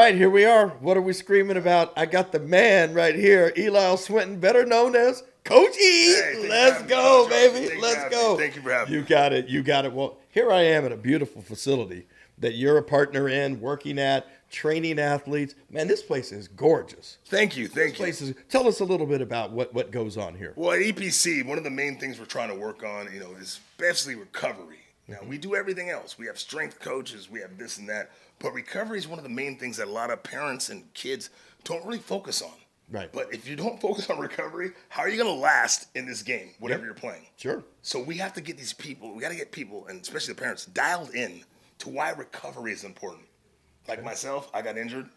right, here we are. What are we screaming about? I got the man right here, Eliel Swinton, better known as Coach E. Hey, Let's go, baby. Thank Let's you go. Thank you for having me. You got it. You got it. Well, here I am at a beautiful facility that you're a partner in, working at, training athletes. Man, this place is gorgeous. Thank you. Tell us a little bit about what goes on here. Well, at EPC, one of the main things we're trying to work on, is especially recovery. Now, we do everything else. We have strength coaches, we have this and that, but recovery is one of the main things that a lot of parents and kids don't really focus on. Right. But if you don't focus on recovery, how are you going to last in this game, whatever you're playing? Sure. So we have to get these people, we got to get people, and especially the parents, dialed in to why recovery is important. Like myself, I got injured.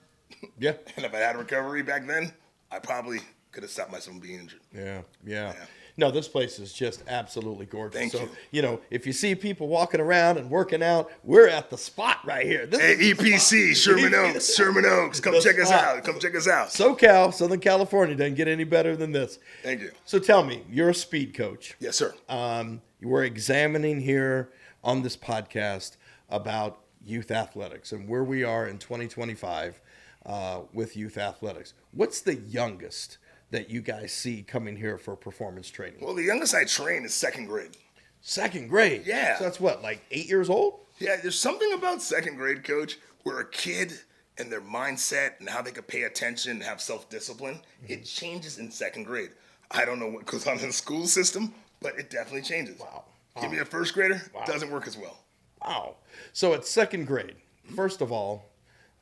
Yeah. And if I had recovery back then, I probably could have stopped myself from being injured. Yeah. No, this place is just absolutely gorgeous. Thank so, you. If you see people walking around and working out, we're at the spot right here. This Hey, is the EPC, spot. Sherman Oaks. Come check us out. Come check us out. SoCal, Southern California, doesn't get any better than this. Thank you. So tell me, you're a speed coach. Yes, sir. We're examining here on this podcast about youth athletics and where we are in 2025 with youth athletics. What's the youngest that you guys see coming here for performance training? Well, the youngest I train is second grade. Second grade? Yeah. So that's what, like 8 years old? Yeah, there's something about second grade, coach, where a kid and their mindset and how they can pay attention and have self-discipline, it changes in second grade. I don't know what goes on in the school system, but it definitely changes. Wow. Give me a first grader, Wow. doesn't work as well. Wow. So at second grade, first of all,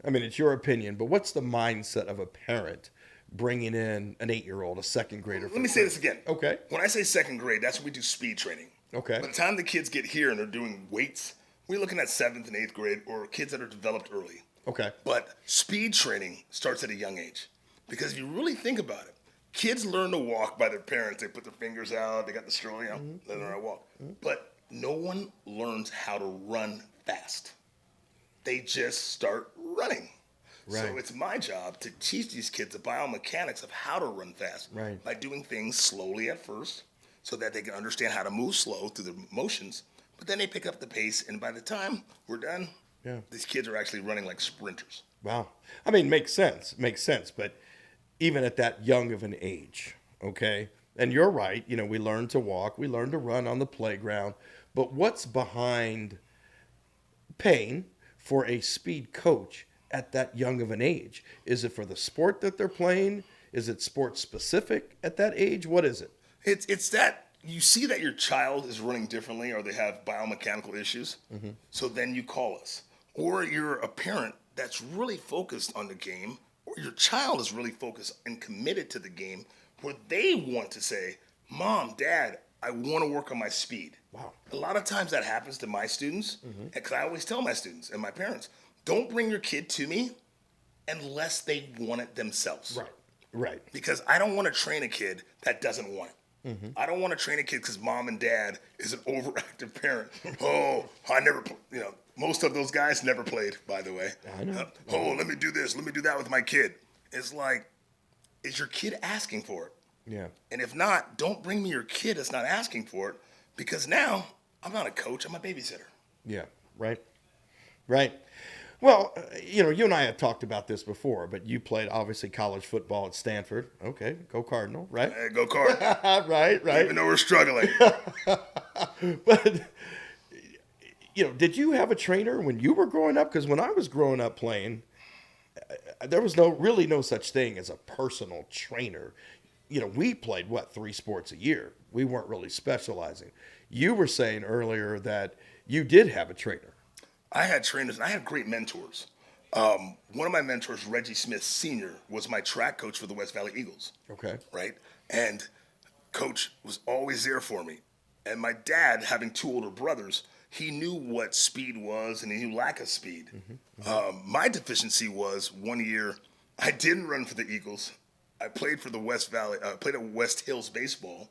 I mean, it's your opinion, but what's the mindset of a parent bringing in an 8-year-old, a second grader? Let me say this again. Okay. When I say second grade, that's when we do speed training. Okay. By the time the kids get here and they're doing weights, we're looking at 7th and 8th grade or kids that are developed early. Okay. But speed training starts at a young age. Because if you really think about it, kids learn to walk by their parents. They put their fingers out, they got the stroller, they learn how to walk. But no one learns how to run fast. They just start running. Right. So it's my job to teach these kids the biomechanics of how to run fast by doing things slowly at first so that they can understand how to move slow through the motions, but then they pick up the pace, and by the time we're done, these kids are actually running like sprinters. Wow. I mean, makes sense, but even at that young of an age, okay? And you're right, we learn to walk, we learn to run on the playground, but what's behind paying for a speed coach at that young of an age? Is it for the sport that they're playing? Is it sport specific at that age? What is it? It's that you see that your child is running differently or they have biomechanical issues. So then you call us. Or you're a parent that's really focused on the game, or your child is really focused and committed to the game where they want to say, Mom, Dad, I want to work on my speed. Wow. A lot of times that happens to my students, because I always tell my students and my parents, don't bring your kid to me unless they want it themselves. Right. Because I don't want to train a kid that doesn't want it. I don't want to train a kid because mom and dad is an overactive parent. I never, most of those guys never played, by the way. I know. Let me do this, let me do that with my kid. It's like, is your kid asking for it? Yeah. And if not, don't bring me your kid that's not asking for it, because now I'm not a coach, I'm a babysitter. Yeah. Right. Well, you and I had talked about this before, but you played obviously college football at Stanford. Okay, go Cardinal, right? Hey, go Card. right. Even though we're struggling. But, did you have a trainer when you were growing up? Because when I was growing up playing, there was no such thing as a personal trainer. We played, 3 sports a year. We weren't really specializing. You were saying earlier that you did have a trainer. I had trainers, and I had great mentors. One of my mentors, Reggie Smith Sr., was my track coach for the West Valley Eagles. Okay. Right? And Coach was always there for me. And my dad, having 2 older brothers, he knew what speed was, and he knew lack of speed. My deficiency was one year, I didn't run for the Eagles. I played for the West Valley, played at West Hills Baseball.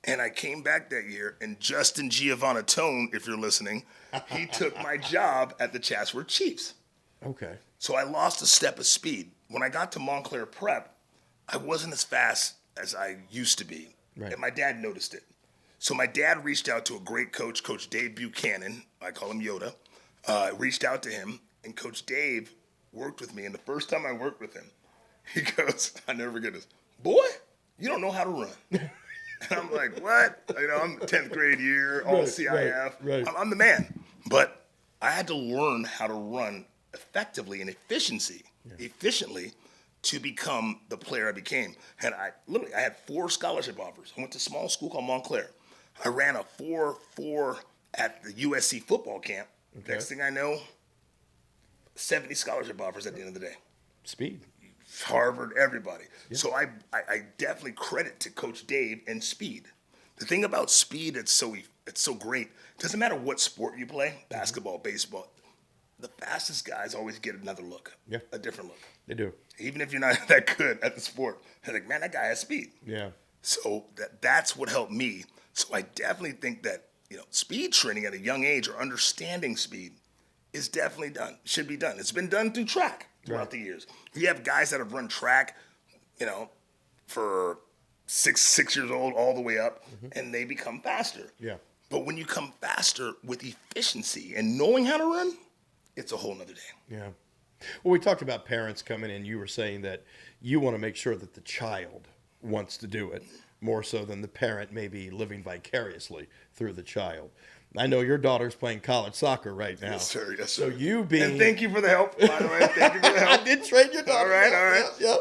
And I came back that year, and Justin Giovanatone, if you're listening, he took my job at the Chatsworth Chiefs. Okay. So I lost a step of speed. When I got to Montclair Prep, I wasn't as fast as I used to be. Right. And my dad noticed it. So my dad reached out to a great coach, Coach Dave Buchanan. I call him Yoda. Reached out to him, and Coach Dave worked with me, and the first time I worked with him, he goes, I never forget this, boy, you don't know how to run. And I'm like, what? I'm 10th grade year, all CIF. Right. I'm the man. But I had to learn how to run effectively and efficiently to become the player I became. And I had 4 scholarship offers. I went to a small school called Montclair. I ran a 4.4 at the USC football camp. Okay. Next thing I know, 70 scholarship offers at the end of the day. Speed. Harvard, everybody. Yeah. So I definitely credit to Coach Dave and speed. The thing about speed, it's so great. It doesn't matter what sport you play, basketball, baseball. The fastest guys always get another look, a different look. They do. Even if you're not that good at the sport, they're like, man, that guy has speed. Yeah. So that's what helped me. So I definitely think that speed training at a young age or understanding speed is definitely should be done. It's been done through track throughout the years. You have guys that have run track, for six years old all the way up, and they become faster. Yeah. But when you come faster with efficiency and knowing how to run, it's a whole nother day. Yeah. Well, we talked about parents coming in. You were saying that you want to make sure that the child wants to do it more so than the parent maybe living vicariously through the child. I know your daughter's playing college soccer right now. Yes, sir. Yes, So sir. you being... And thank you for the help, by the way. Thank you for the help. I did train your daughter. All right. Yeah.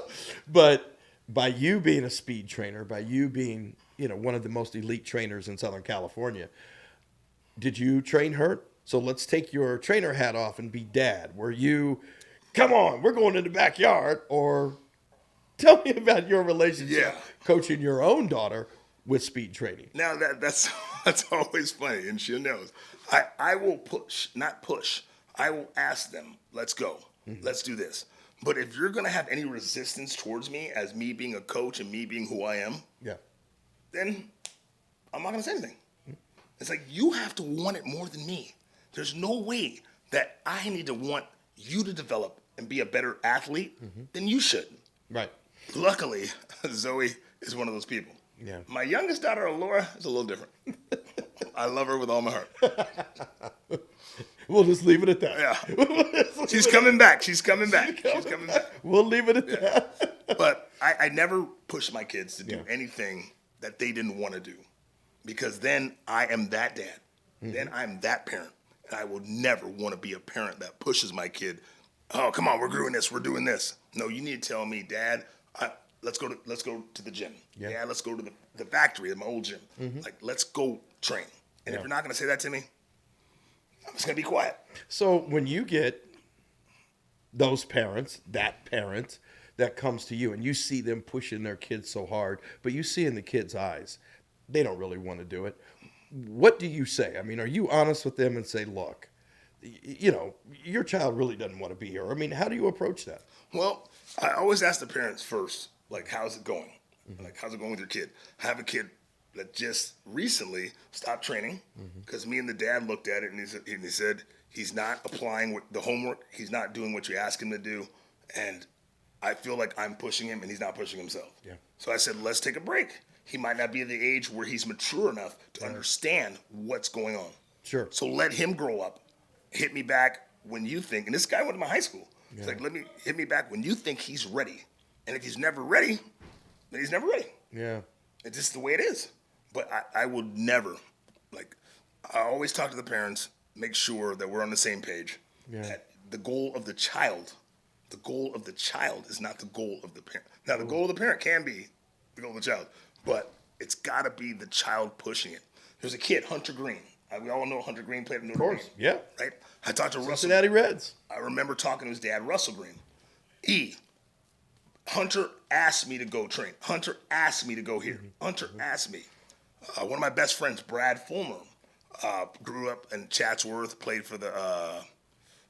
But by you being a speed trainer, by you being, one of the most elite trainers in Southern California, did you train her? So let's take your trainer hat off and be dad. Were you, come on, we're going in the backyard? Or tell me about your relationship coaching your own daughter with speed training. Now that's always funny, and she knows. I will push, not push. I will ask them, let's go. Let's do this. But if you're going to have any resistance towards me as me being a coach and me being who I am, then I'm not going to say anything. It's like, you have to want it more than me. There's no way that I need to want you to develop and be a better athlete than you should. Right. Luckily, Zoe is one of those people. Yeah. My youngest daughter, Laura, is a little different. I love her with all my heart. We'll just leave it at that. Yeah. She's coming back. She's coming back. We'll leave it at that. But I never push my kids to do anything that they didn't want to do, because then I am that dad. Then I'm that parent. And I will never want to be a parent that pushes my kid. Oh, come on, we're doing this. We're doing this. No, you need to tell me, Dad, let's go to the gym. Yeah, let's go to the factory at my old gym. Like, let's go train. And if you're not going to say that to me, I'm just going to be quiet. So when you get those parents, that parent that comes to you and you see them pushing their kids so hard, but you see in the kids' eyes, they don't really want to do it. What do you say? I mean, are you honest with them and say, look, your child really doesn't want to be here? I mean, how do you approach that? Well, I always ask the parents first, like, how's it going? Like, how's it going with your kid? I have a kid that just recently stopped training because me and the dad looked at it and he said he's not applying the homework. He's not doing what you ask him to do. And I feel like I'm pushing him and he's not pushing himself. Yeah. So I said, let's take a break. He might not be at the age where he's mature enough to understand what's going on. Sure. So let him grow up. Hit me back when you think, and this guy went to my high school. It's like, hit me back when you think he's ready. And if he's never ready, then he's never ready. Yeah. It's just the way it is. But I would never, I always talk to the parents, make sure that we're on the same page. Yeah. That the goal of the child is not the goal of the parent. Now, the goal of the parent can be the goal of the child, but it's got to be the child pushing it. There's a kid, Hunter Green. We all know Hunter Green played in Notre Dame. Of course, yeah. Right? I talked to Russell. Cincinnati Reds. I remember talking to his dad, Russell Green. Hunter asked me to go train. Hunter asked me to go here. Hunter asked me. One of my best friends, Brad Fulmer, grew up in Chatsworth, played for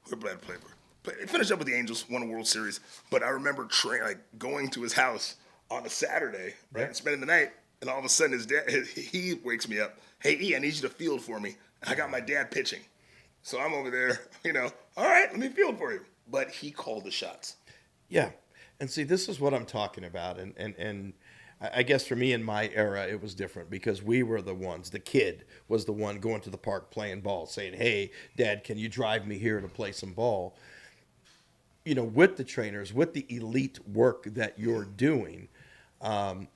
who Brad played for? Finished up with the Angels, won a World Series. But I remember going to his house on a Saturday, right, and spending the night, and all of a sudden his dad, he wakes me up. Hey, E, I need you to field for me. And I got my dad pitching. So I'm over there, all right, let me field for you. But he called the shots. Yeah. And see, this is what I'm talking about. And I guess for me in my era, it was different because we were the ones. The kid was the one going to the park playing ball, saying, hey, Dad, can you drive me here to play some ball? with the trainers, with the elite work that you're doing,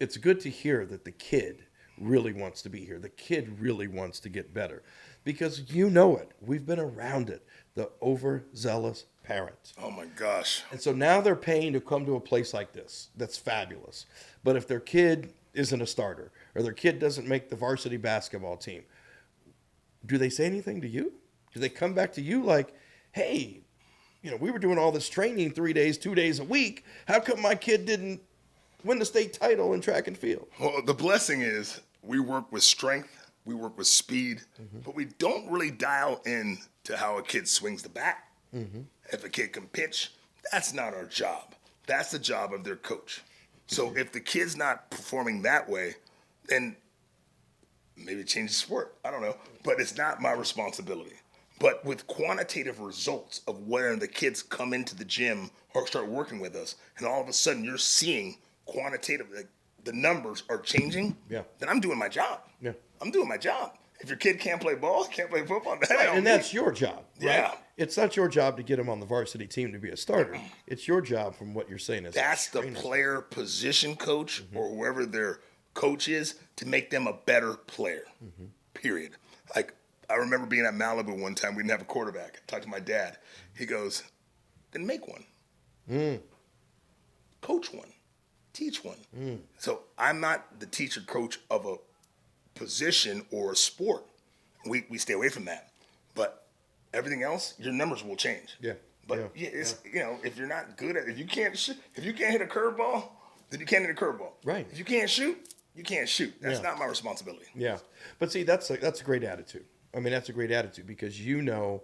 it's good to hear that the kid really wants to be here. The kid really wants to get better because it. We've been around it. The overzealous parent. Oh my gosh. And so now they're paying to come to a place like this. That's fabulous. But if their kid isn't a starter or their kid doesn't make the varsity basketball team, do they say anything to you? Do they come back to you like, hey, we were doing all this training 3 days, 2 days a week. How come my kid didn't win the state title in track and field? Well, the blessing is we work with strength, we work with speed, but we don't really dial in to how a kid swings the bat. If a kid can pitch, that's not our job. That's the job of their coach. So if the kid's not performing that way, then maybe change the sport. I don't know. But it's not my responsibility. But with quantitative results of when the kids come into the gym or start working with us, and all of a sudden you're seeing quantitative, like the numbers are changing, then I'm doing my job. Yeah. I'm doing my job. If your kid can't play ball, can't play football, that's your job. Right? Yeah. It's not your job to get him on the varsity team to be a starter. It's your job from what you're saying. That's the player position coach or whoever their coach is to make them a better player, period. Like, I remember being at Malibu one time. We didn't have a quarterback. I talked to my dad. He goes, then make one. Coach one. Teach one. So I'm not the teacher coach of a position or a sport. We stay away from that. But everything else, your numbers will change. Yeah. But it's if you're not good at if you can't hit a curveball, then you can't hit a curveball. Right. If you can't shoot, you can't shoot. That's not my responsibility. Yeah. But see, that's a great attitude. I mean, that's a great attitude because you know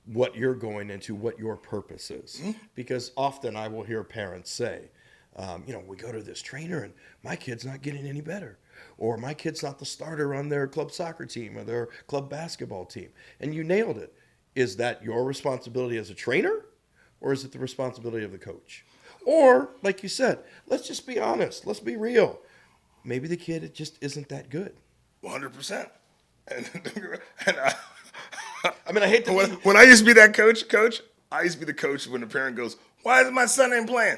what you're going into, what your purpose is. Because often I will hear parents say, we go to this trainer and my kid's not getting any better. Or my kid's not the starter on their club soccer team or their club basketball team. And you nailed it. Is that your responsibility as a trainer or is it the responsibility of the coach? Or, like you said, let's just be honest. Let's be real. Maybe the kid just isn't that good. 100%. And I hate to when I used to be that coach, I used to be the coach when the parent goes, "Why is my son ain't playing?"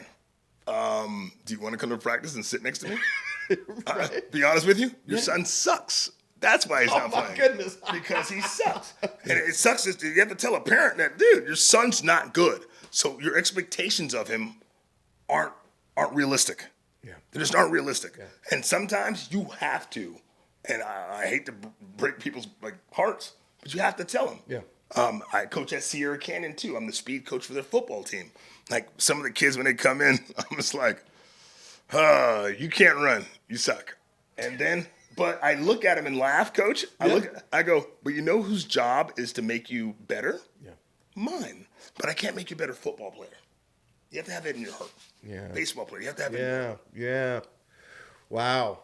Do you want to come to practice and sit next to me? Right. Be honest with you, your son sucks. That's why he's not playing. Oh my goodness! Because he sucks, and it sucks. You have to tell a parent that, dude, your son's not good. So your expectations of him aren't realistic. Yeah, they just aren't realistic. Yeah. And sometimes you have to. And I hate to break people's hearts, but you have to tell them. Yeah. I coach at Sierra Canyon too. I'm the speed coach for their football team. Like some of the kids when they come in, I'm just like, you can't run, you suck. And then, but I look at them and laugh, coach. I go, but you know whose job is to make you better? Yeah. Mine. But I can't make you a better football player. You have to have it in your heart. Yeah. Baseball player, you have to have it in your heart. Yeah. Wow.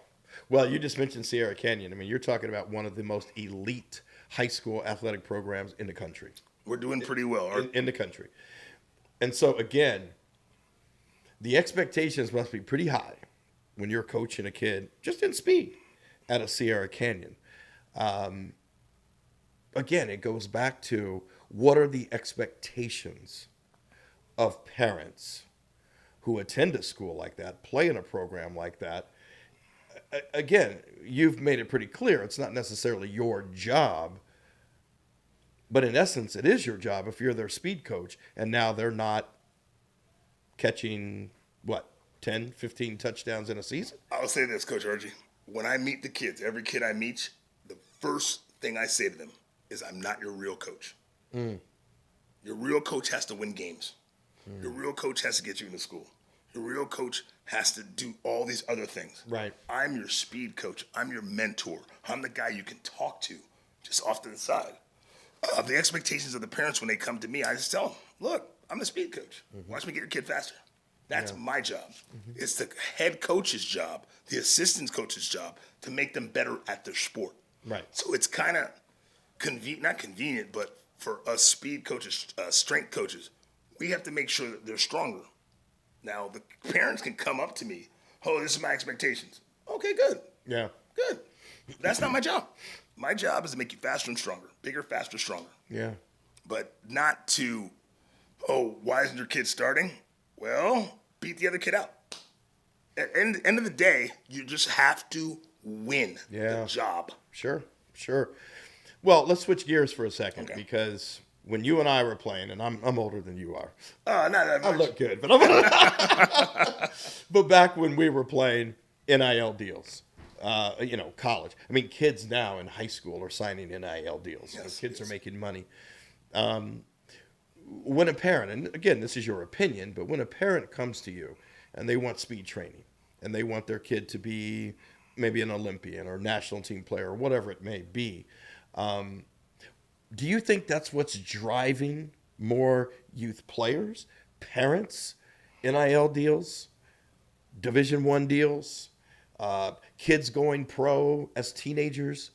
Well, you just mentioned Sierra Canyon. I mean, you're talking about one of the most elite high school athletic programs in the country. We're doing pretty well. In the country. And so, again, the expectations must be pretty high when you're coaching a kid, just in speed, at a Sierra Canyon. Again, it goes back to what are the expectations of parents who attend a school like that, play in a program like that. Again, you've made it pretty clear it's not necessarily your job, but in essence, it is your job if you're their speed coach, and now they're not catching, 10, 15 touchdowns in a season? I'll say this, Coach Archey. When I meet the kids, every kid I meet, the first thing I say to them is, I'm not your real coach. Your real coach has to win games. Your real coach has to get you into school. Your real coach has to do all these other things. Right. I'm your speed coach. I'm your mentor. I'm the guy you can talk to just off to the side. The expectations of the parents when they come to me, I just tell them, look, I'm the speed coach. Watch me get your kid faster. That's my job. It's the head coach's job, the assistant coach's job to make them better at their sport. Right. So it's kind of not convenient, but for us speed coaches, strength coaches, we have to make sure that they're stronger. Now, the parents can come up to me, oh, this is my expectations. Okay, good. Yeah. Good. That's not my job. My job is to make you faster and stronger, bigger, faster, stronger. Yeah. But not to Oh, why isn't your kid starting? Well, beat the other kid out. At the end of the day, you just have to win the Yeah. job. Sure, sure. Well, let's switch gears for a second Okay. because when you and I were playing, and I'm older than you are, Not that I much. look good, but but back when we were playing NIL deals, college. I mean, kids now in high school are signing NIL deals. Yes, Kids yes. are making money. When a parent, and again, this is your opinion, but when a parent comes to you and they want speed training and they want their kid to be maybe an Olympian or national team player or whatever it may be, do you think that's what's driving more youth players, parents, NIL deals, Division I deals, kids going pro as teenagers?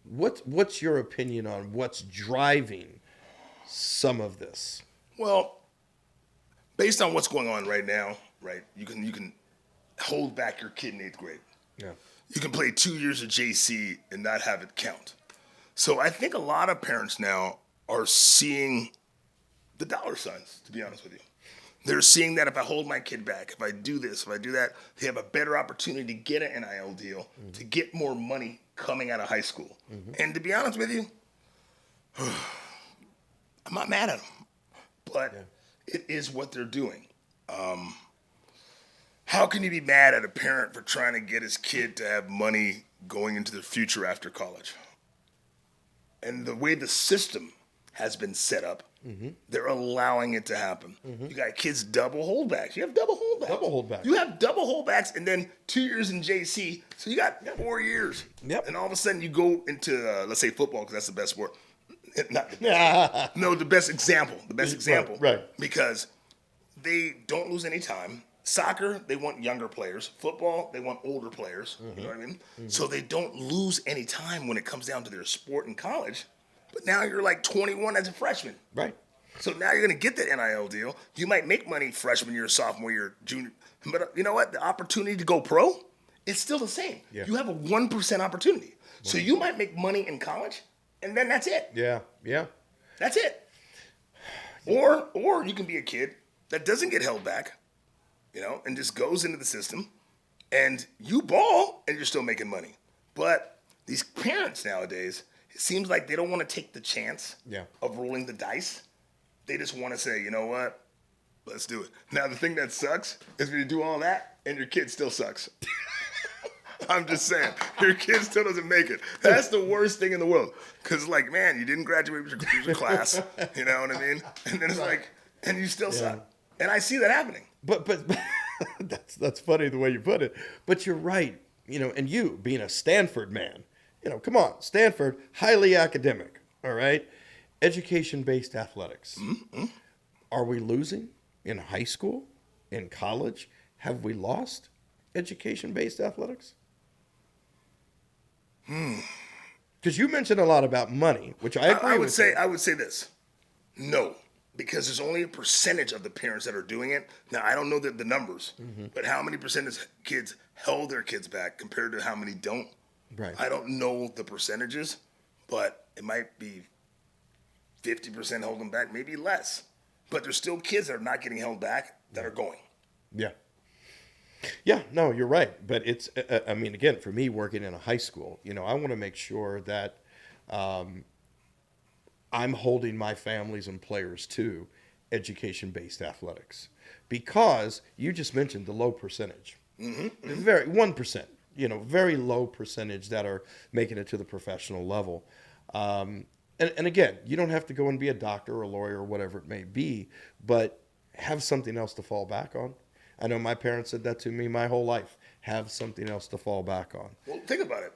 What's your opinion on what's driving some of this? Well, based on what's going on right now, right? You can hold back your kid in 8th grade. Yeah. You can play 2 years of JC and not have it count. So I think a lot of parents now are seeing the dollar signs, to be honest with you. They're seeing that if I hold my kid back, if I do this, if I do that, they have a better opportunity to get an NIL deal, to get more money coming out of high school. And to be honest with you, I'm not mad at them, but it is what they're doing. How can you be mad at a parent for trying to get his kid to have money going into the future after college? And the way the system has been set up, they're allowing it to happen. You got kids double holdbacks. You have double holdbacks. Double holdbacks. You have double holdbacks and then 2 years in JC. So you got 4 years. Yep. And all of a sudden you go into, let's say, football, because that's the best sport. Not the best. No, the best example. The best example. Right. Because they don't lose any time. Soccer, they want younger players. Football, they want older players. You know what I mean? So they don't lose any time when it comes down to their sport in college. But now you're like 21 as a freshman. Right. So now you're going to get that NIL deal. You might make money freshman year, sophomore year, junior. But you know what? The opportunity to go pro, it's still the same. Yeah. You have a 1% opportunity. So you might make money in college, and then that's it. Yeah. Yeah. That's it. Or you can be a kid that doesn't get held back, and just goes into the system, and you ball, and you're still making money. But these parents nowadays, it seems like they don't want to take the chance of rolling the dice. They just want to say, you know what? Let's do it. Now, the thing that sucks is when you do all that, and your kid still sucks. I'm just saying, your kid still doesn't make it. That's the worst thing in the world. Because, like, man, you didn't graduate with your class. You know what I mean? And then it's like, and you still suck. And I see that happening. But that's funny the way you put it. But you're right. And you being a Stanford man, come on, Stanford, highly academic. All right, education-based athletics. Mm-hmm. Are we losing in high school, in college? Have we lost education-based athletics? Because you mentioned a lot about money, which I agree with. I would say this. No, because there's only a percentage of the parents that are doing it. Now, I don't know the numbers, but how many percentage kids held their kids back compared to how many don't? Right. I don't know the percentages, but it might be 50% holding back, maybe less. But there's still kids that are not getting held back that are going. Yeah. Yeah, no, you're right. But it's, I mean, again, for me working in a high school, I want to make sure that I'm holding my families and players to education-based athletics. Because you just mentioned the low percentage. Very 1%, very low percentage that are making it to the professional level. And again, you don't have to go and be a doctor or a lawyer or whatever it may be, but have something else to fall back on. I know my parents said that to me my whole life. Have something else to fall back on. Well, think about it.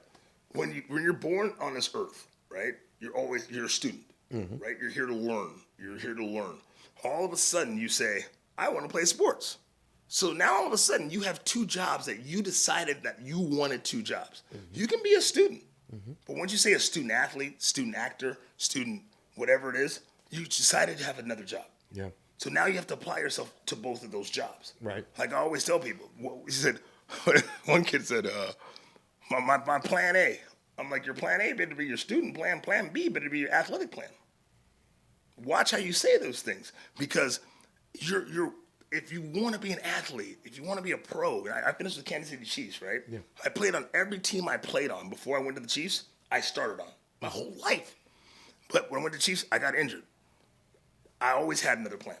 When you're born on this earth, right? You're a student, right? You're here to learn. You're here to learn. All of a sudden, you say, I want to play sports. So now all of a sudden, you have 2 jobs that you decided that you wanted 2 jobs. You can be a student, but once you say a student athlete, student actor, student whatever it is, you decided to have another job. Yeah. So now you have to apply yourself to both of those jobs. Right. Like I always tell people, he said, one kid said, my plan A. I'm like, your plan A better be your student plan. Plan B better be your athletic plan. Watch how you say those things, because you're if you want to be an athlete, if you want to be a pro, and I finished with Kansas City Chiefs, right? Yeah. I played on every team I played on before I went to the Chiefs. I started on my whole life, but when I went to the Chiefs, I got injured. I always had another plan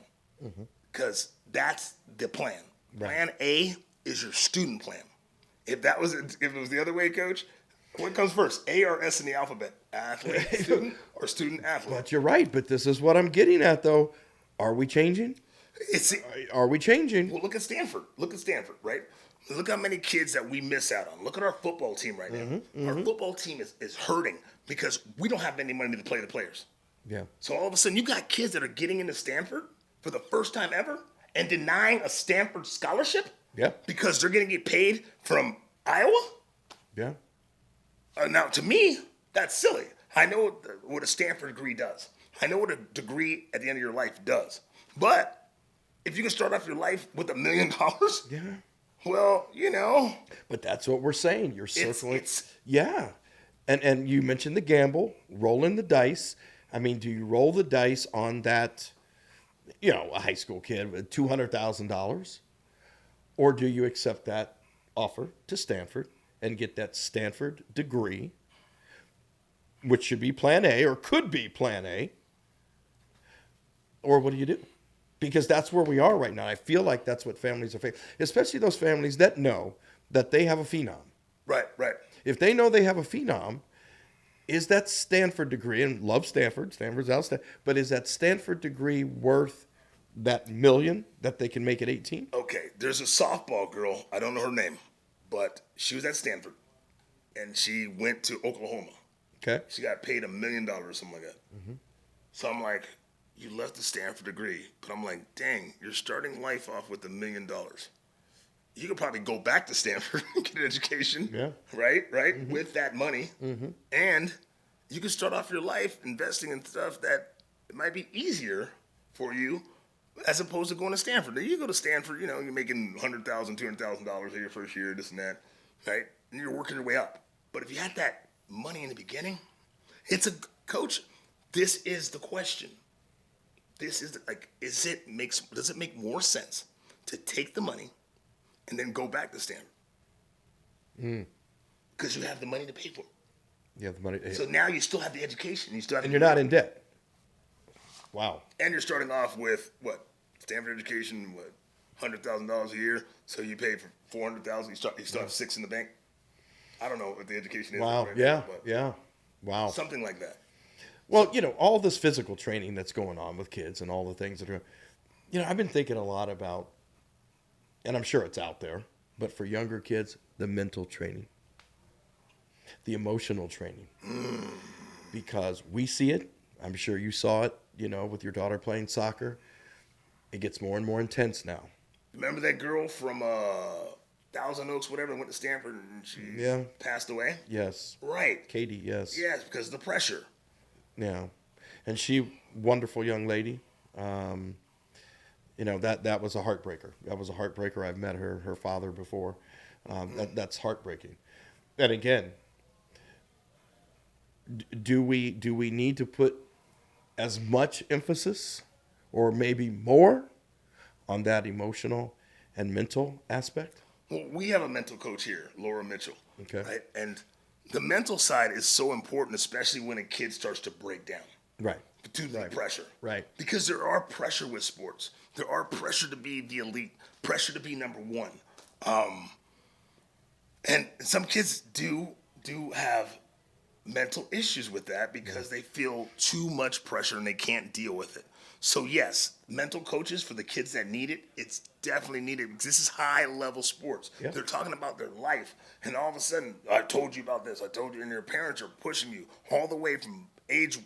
because that's the plan. Right. Plan A is your student plan. If it was the other way, Coach, what comes first, A or S in the alphabet? Athlete, student, or student athlete? But you're right. But this is what I'm getting at, though. Are we changing? Are we changing? Well, look at Stanford. Look at Stanford, right? Look how many kids that we miss out on. Look at our football team right now. Our football team is hurting because we don't have any money to play the players. Yeah. So all of a sudden, you got kids that are getting into Stanford for the first time ever and denying a Stanford scholarship Yeah. because they're going to get paid from Iowa? Yeah. Now, to me, that's silly. I know what a Stanford degree does. I know what a degree at the end of your life does. But if you can start off your life with $1 million, Yeah. well, you know. But that's what we're saying. You're circling. It's Yeah. And you mentioned the gamble, rolling the dice. I mean, do you roll the dice on that, a high school kid with $200,000? Or do you accept that offer to Stanford and get that Stanford degree, which should be plan A or could be plan A? Or what do you do? Because that's where we are right now. I feel like that's what families are facing, especially those families that know that they have a phenom. right. If they know they have a phenom, is that Stanford degree, and love Stanford, Stanford's outstanding, but is that Stanford degree worth that $1 million that they can make at 18? Okay, there's a softball girl. I don't know her name, but she was at Stanford, and she went to Oklahoma. Okay. She got paid $1 million or something like that. So I'm like, you left the Stanford degree, but I'm like, dang, you're starting life off with $1 million. You could probably go back to Stanford and get an education, Yeah. right, with that money, and you can start off your life investing in stuff that it might be easier for you as opposed to going to Stanford. Now, you go to Stanford, you're making $100,000, $200,000 your first year, this and that, right? And you're working your way up. But if you had that money in the beginning, coach, this is the question. This is does it make more sense to take the money and then go back to Stanford? Because you have the money to pay for it. You have the money. So now you still have the education. And you're not in debt. Wow. And you're starting off with what? Stanford education, $100,000 a year. So you pay for $400,000. You still have $6 in the bank. I don't know what the education is. Wow. Right Yeah. now, but Yeah. Wow. something like that. Well, all this physical training that's going on with kids and all the things that are, I've been thinking a lot about, and I'm sure it's out there, but for younger kids, the mental training, the emotional training, because we see it. I'm sure you saw it, with your daughter playing soccer. It gets more and more intense now. Remember that girl from Thousand Oaks, whatever, went to Stanford and she passed away? Yes. Right. Katie, yes. Yes, because of the pressure. Yeah. And wonderful young lady. That was a heartbreaker. That was a heartbreaker. I've met her father before. That's heartbreaking. And again, do we need to put as much emphasis or maybe more on that emotional and mental aspect? Well, we have a mental coach here, Laura Mitchell. Okay. Right? And the mental side is so important, especially when a kid starts to break down. Right. Due to the pressure. Right. Because there are pressure with sports. There are pressure to be the elite, pressure to be number one. And some kids do have mental issues with that because they feel too much pressure and they can't deal with it. So yes, mental coaches for the kids that need it, it's definitely needed because this is high level sports. Yeah. They're talking about their life. And all of a sudden, I told you about this. I told you, and your parents are pushing you all the way from age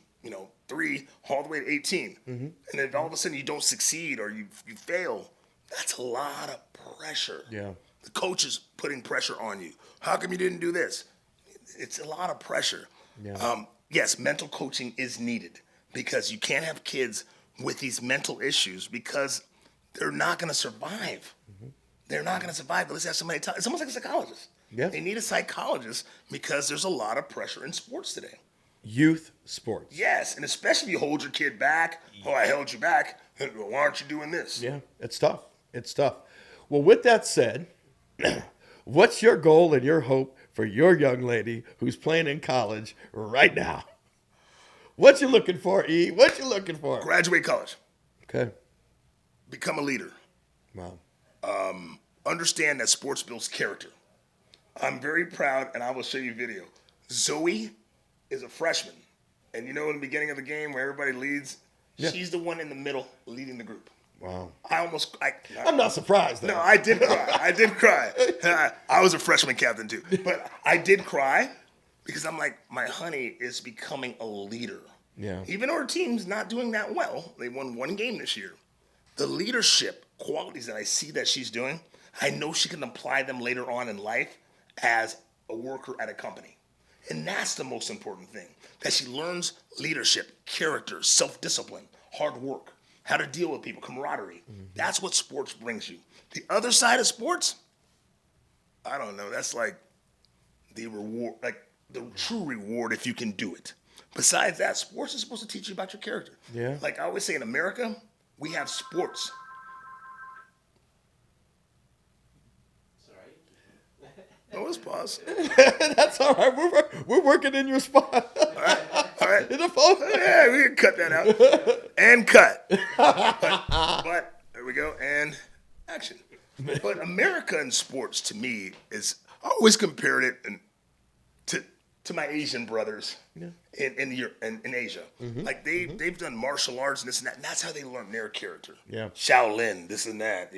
3 all the way to 18. And then all of a sudden you don't succeed or you fail. That's a lot of pressure. Yeah. The coach is putting pressure on you. How come you didn't do this? It's a lot of pressure. Yeah. Yes, mental coaching is needed because you can't have kids with these mental issues because they're not going to survive. They're not going to survive. But let's have somebody it's almost like a psychologist. Yeah. They need a psychologist because there's a lot of pressure in sports today. Youth sports. Yes, and especially if you hold your kid back. Oh, I held you back. Why aren't you doing this? Yeah, it's tough. It's tough. Well, with that said, what's your goal and your hope for your young lady who's playing in college right now? What you looking for, E? What you looking for? Graduate college. Okay. Become a leader. Wow. Understand that sports builds character. I'm very proud, and I will show you a video. Zoe is a freshman. And in the beginning of the game where everybody leads, she's the one in the middle leading the group. Wow. I'm not surprised, though. No, I did cry. I did cry. I was a freshman captain, too. But I did cry because I'm like, my honey is becoming a leader. Yeah. Even though her team's not doing that well, they won one game this year. The leadership qualities that I see that she's doing, I know she can apply them later on in life as a worker at a company. And that's the most important thing, that she learns leadership, character, self-discipline, hard work, how to deal with people, camaraderie. Mm-hmm. That's what sports brings you. The other side of sports, I don't know, that's like the reward, like the true reward if you can do it. Besides that, sports is supposed to teach you about your character. Yeah. Like I always say, in America, we have sports. Oh, let's pause. That's all right. We're working in your spot. All right. In the phone. Yeah, we can cut that out. And cut. But there we go. And action. But America in sports, to me, is I always compared it to my Asian brothers in Asia. Mm-hmm. Like they've done martial arts and this and that, and that's how they learn their character. Yeah. Shaolin, this and that,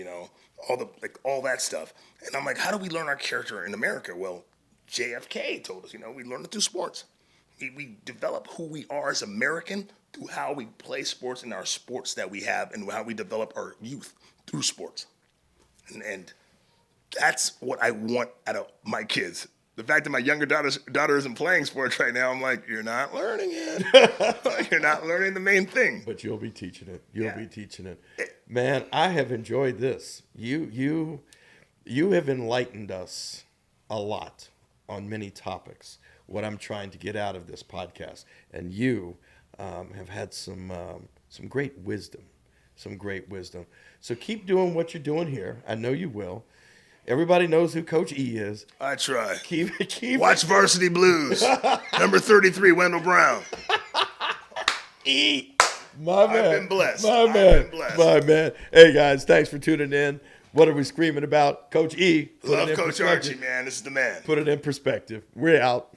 all that stuff. And I'm like, how do we learn our character in America? Well, JFK told us, we learn it through sports. We develop who we are as American through how we play sports and our sports that we have and how we develop our youth through sports. And that's what I want out of my kids. The fact that my younger daughter isn't playing sports right now, I'm like, you're not learning it. You're not learning the main thing. But you'll be teaching it. You'll be teaching it. Man, I have enjoyed this. You have enlightened us a lot on many topics, what I'm trying to get out of this podcast. And you have had some great wisdom, So keep doing what you're doing here. I know you will. Everybody knows who Coach E is. I try. Keep Watch Varsity Blues. Number 33, Wendell Brown. E. My man. I've been blessed. My man. Hey, guys, thanks for tuning in. What are we screaming about? Coach E. Love Coach Archey, man. This is the man. Put it in perspective. We're out.